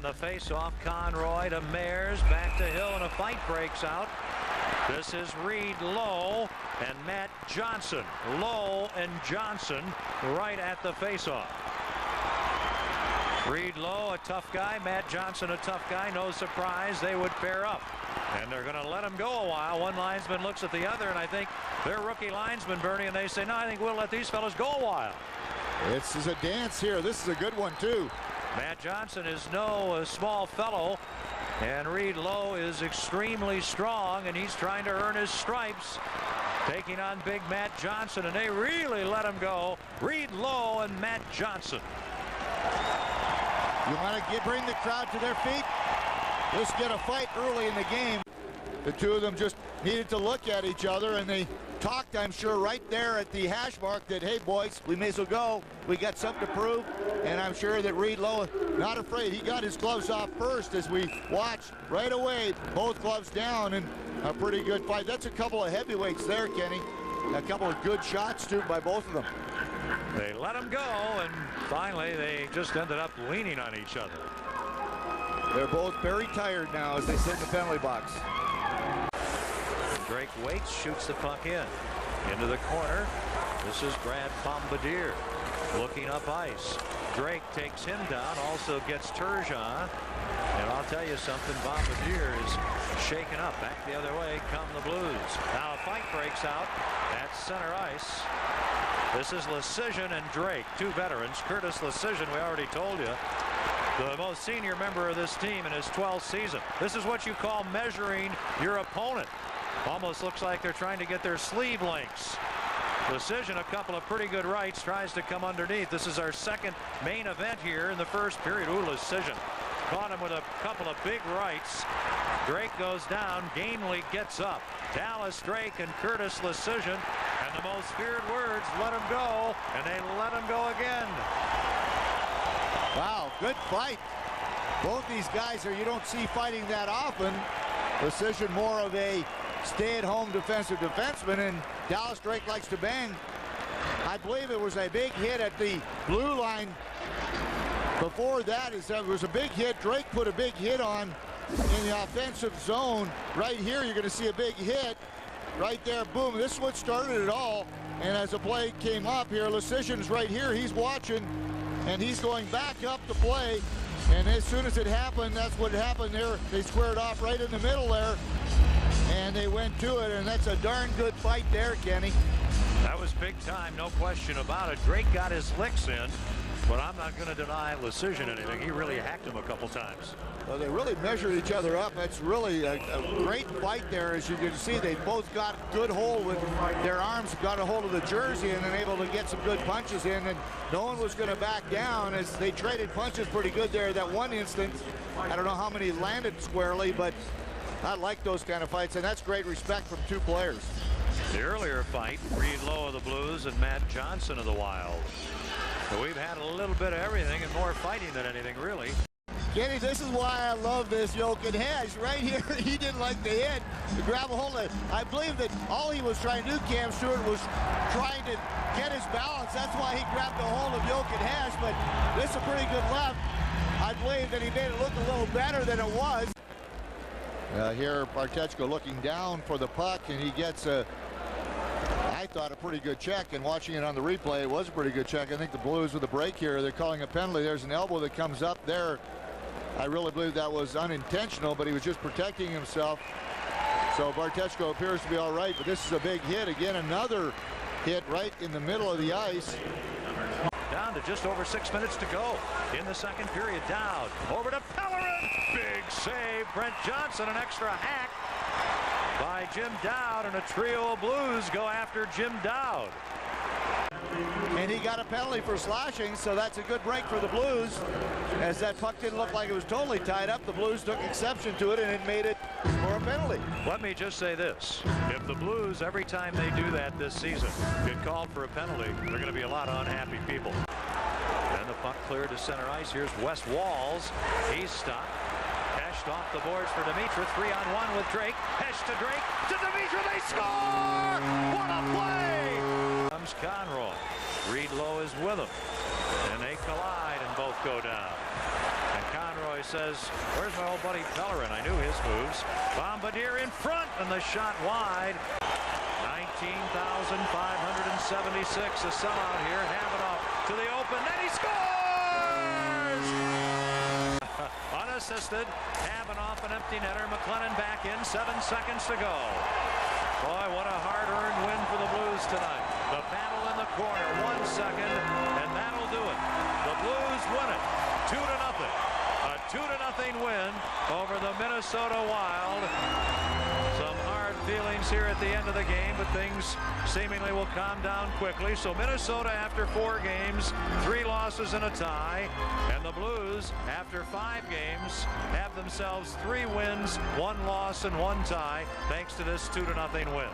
the face-off, Conroy to Mayers, back to Hill, and a fight breaks out. This is Reed Lowe and Matt Johnson. Lowe and Johnson right at the face-off. Reed Lowe, a tough guy. Matt Johnson, a tough guy. No surprise they would pair up. And they're going to let him go a while. One linesman looks at the other, and I think they're rookie linesmen, Bernie, and they say, no, I think we'll let these fellas go a while. This is a dance here. This is a good one, too. Matt Johnson is no small fellow, and Reed Lowe is extremely strong, and he's trying to earn his stripes, taking on big Matt Johnson, and they really let him go. Reed Lowe and Matt Johnson. You want to bring the crowd to their feet? Let's get a fight early in the game. The two of them just needed to look at each other, and they talked, I'm sure, right there at the hash mark that, hey, boys, we may as well go. We got something to prove, and I'm sure that Reed Lowe, not afraid. He got his gloves off first as we watched right away. Both gloves down, and a pretty good fight. That's a couple of heavyweights there, Kenny. A couple of good shots, too, by both of them. They let him go, and finally they just ended up leaning on each other. They're both very tired now as they sit in the penalty box. Drake waits, shoots the puck into the corner. This is Brad Bombardier looking up ice. Drake takes him down, also gets Turgeon. And I'll tell you something, Bombardier is shaken up. Back the other way come the Blues. Now a fight breaks out at center ice. This is Lecision and Drake, two veterans. Curtis Lecision, we already told you, the most senior member of this team in his 12th season. This is what you call measuring your opponent. Almost looks like they're trying to get their sleeve lengths. Lecision, a couple of pretty good rights, tries to come underneath. This is our second main event here in the first period. Ooh, Lecision caught him with a couple of big rights. Drake goes down. Gainley gets up. Dallas Drake and Curtis Lecision. And the most feared words, let him go. And they let him go again. Wow, good fight. Both these guys you don't see fighting that often. Lecision more of a stay-at-home defensive defenseman, and Dallas Drake likes to bang. I believe it was a big hit at the blue line. Before that, it was a big hit. Drake put a big hit on in the offensive zone. Right here, you're going to see a big hit. Right there, boom. This is what started it all. And as the play came up here, Lecision's right here. He's watching, and he's going back up the play. And as soon as it happened, that's what happened there. They squared off right in the middle there, and they went to it, and that's a darn good fight there, Kenny. That was big time, no question about it. Drake got his licks in, but I'm not going to deny Lecision anything. He really hacked him a couple times. Well, they really measured each other up. That's really a great fight there. As you can see, they both got good hold with their arms, got a hold of the jersey, and then able to get some good punches in. And no one was going to back down as they traded punches pretty good there. That one instant, I don't know how many landed squarely, but I like those kind of fights, and that's great respect from two players. The earlier fight, Reed Lowe of the Blues and Matt Johnson of the Wild. So we've had a little bit of everything and more fighting than anything, really. Kenny, this is why I love this Jochen Hedge. Right here, he didn't like the hit to grab a hold of it. I believe that all he was trying to do, Cam Stewart, was trying to get his balance. That's why he grabbed a hold of Jochen Hedge, but this is a pretty good left. I believe that he made it look a little better than it was. Here, Bartechko looking down for the puck, and he gets I thought a pretty good check, and watching it on the replay, it was a pretty good check. I think the Blues with a break here, they're calling a penalty. There's an elbow that comes up there. I really believe that was unintentional, but he was just protecting himself. So Bartechko appears to be all right, but this is a big hit. Again, another hit right in the middle of the ice. Down to just over 6 minutes to go in the second period. Dowd over to Pellerin. Big save. Brent Johnson, an extra hack by Jim Dowd, and a trio of Blues go after Jim Dowd. And he got a penalty for slashing, so that's a good break for the Blues. As that puck didn't look like it was totally tied up, the Blues took exception to it, and it made it for a penalty. Let me just say this. If the Blues, every time they do that this season, get called for a penalty, there are going to be a lot of unhappy people. Then the puck cleared to center ice. Here's Wes Walls. He's stopped. Heshed off the boards for Dimitra. 3-on-1 with Drake. Hesh to Drake. To Dimitra. They score! What a play! Comes Conroy. Reed Lowe is with him. And they collide and both go down. And Conroy says, where's my old buddy Pellerin? I knew his moves. Bombardier in front, and the shot wide. 19,576. A sellout here. Havenoff to the open. Then he scores! Unassisted. Havenoff an empty netter. McLennan back in. 7 seconds to go. Boy, what a hard-earned win for the Blues tonight. The battle in the corner. 1 second, and that'll do it. The Blues win it. 2-0. A 2-0 win over the Minnesota Wild. Some hard feelings here at the end of the game, but things seemingly will calm down quickly. So Minnesota, after 4 games, 3 losses and a tie, and the Blues, after 5 games, have themselves 3 wins, 1 loss, and 1 tie, thanks to this 2-0 win.